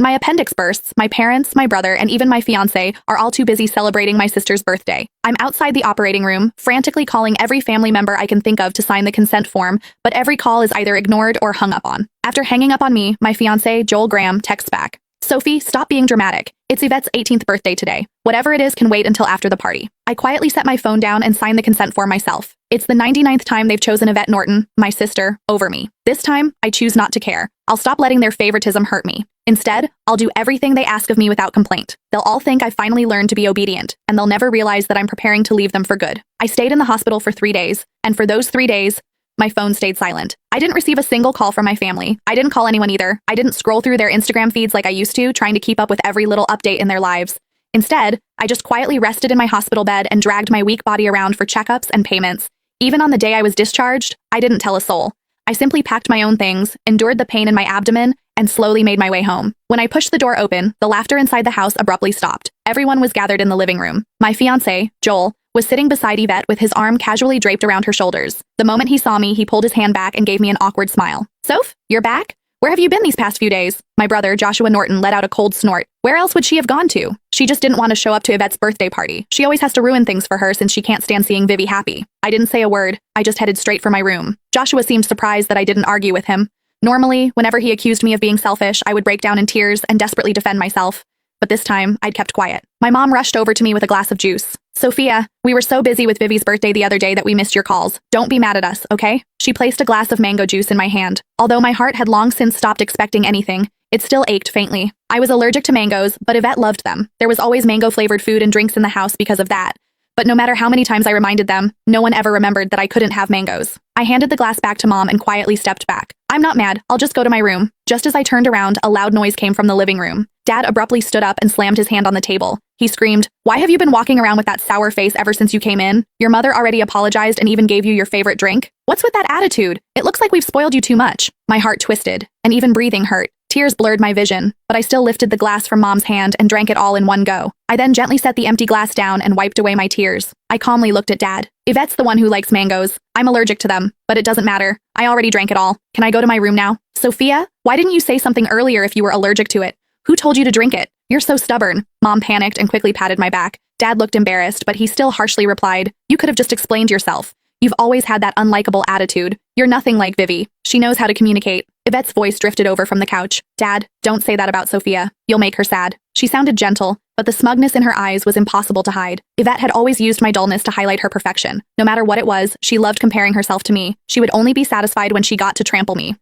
My appendix bursts, my parents, my brother, and even my fiancé are all too busy celebrating my sister's birthday. I'm outside the operating room, frantically calling every family member I can think of to sign the consent form, but every call is either ignored or hung up on. After hanging up on me, my fiancé, Joel Graham, texts back. Sophie, stop being dramatic. It's Yvette's 18th birthday today. Whatever it is can wait until after the party. I quietly set my phone down and sign the consent form myself. It's the 99th time they've chosen Yvette Norton, my sister, over me. This time, I choose not to care. I'll stop letting their favoritism hurt me. Instead, I'll do everything they ask of me without complaint. They'll all think I finally learned to be obedient, and they'll never realize that I'm preparing to leave them for good. I stayed in the hospital for 3 days, and for those 3 days, my phone stayed silent. I didn't receive a single call from my family. I didn't call anyone either. I didn't scroll through their Instagram feeds like I used to, trying to keep up with every little update in their lives. Instead, I just quietly rested in my hospital bed and dragged my weak body around for checkups and payments. Even on the day I was discharged, I didn't tell a soul. I simply packed my own things, endured the pain in my abdomen, and slowly made my way home. When I pushed the door open, the laughter inside the house abruptly stopped. Everyone was gathered in the living room. My fiancé, Joel, was sitting beside Yvette with his arm casually draped around her shoulders. The moment he saw me, he pulled his hand back and gave me an awkward smile. Soph, you're back? Where have you been these past few days? My brother, Joshua Norton, let out a cold snort. Where else would she have gone to? She just didn't want to show up to Yvette's birthday party. She always has to ruin things for her since she can't stand seeing Vivi happy. I didn't say a word. I just headed straight for my room. Joshua seemed surprised that I didn't argue with him. Normally, whenever he accused me of being selfish, I would break down in tears and desperately defend myself. But this time, I'd kept quiet. My mom rushed over to me with a glass of juice. Sophia, we were so busy with Vivi's birthday the other day that we missed your calls. Don't be mad at us, okay? She placed a glass of mango juice in my hand. Although my heart had long since stopped expecting anything, it still ached faintly. I was allergic to mangoes, but Yvette loved them. There was always mango-flavored food and drinks in the house because of that. But no matter how many times I reminded them, no one ever remembered that I couldn't have mangoes. I handed the glass back to Mom and quietly stepped back. I'm not mad, I'll just go to my room. Just as I turned around, a loud noise came from the living room. Dad abruptly stood up and slammed his hand on the table. He screamed, "Why have you been walking around with that sour face ever since you came in? Your mother already apologized and even gave you your favorite drink? What's with that attitude? It looks like we've spoiled you too much." My heart twisted, and even breathing hurt. Tears blurred my vision, but I still lifted the glass from Mom's hand and drank it all in one go. I then gently set the empty glass down and wiped away my tears. I calmly looked at Dad. Yvette's the one who likes mangoes. I'm allergic to them, but it doesn't matter. I already drank it all. Can I go to my room now? Sophia, why didn't you say something earlier if you were allergic to it? Who told you to drink it? You're so stubborn. Mom panicked and quickly patted my back. Dad looked embarrassed, but he still harshly replied, "You could have just explained yourself. You've always had that unlikable attitude. You're nothing like Vivi. She knows how to communicate." Yvette's voice drifted over from the couch. "Dad, don't say that about Sophia. You'll make her sad." She sounded gentle, but the smugness in her eyes was impossible to hide. Yvette had always used my dullness to highlight her perfection. No matter what it was, she loved comparing herself to me. She would only be satisfied when she got to trample me.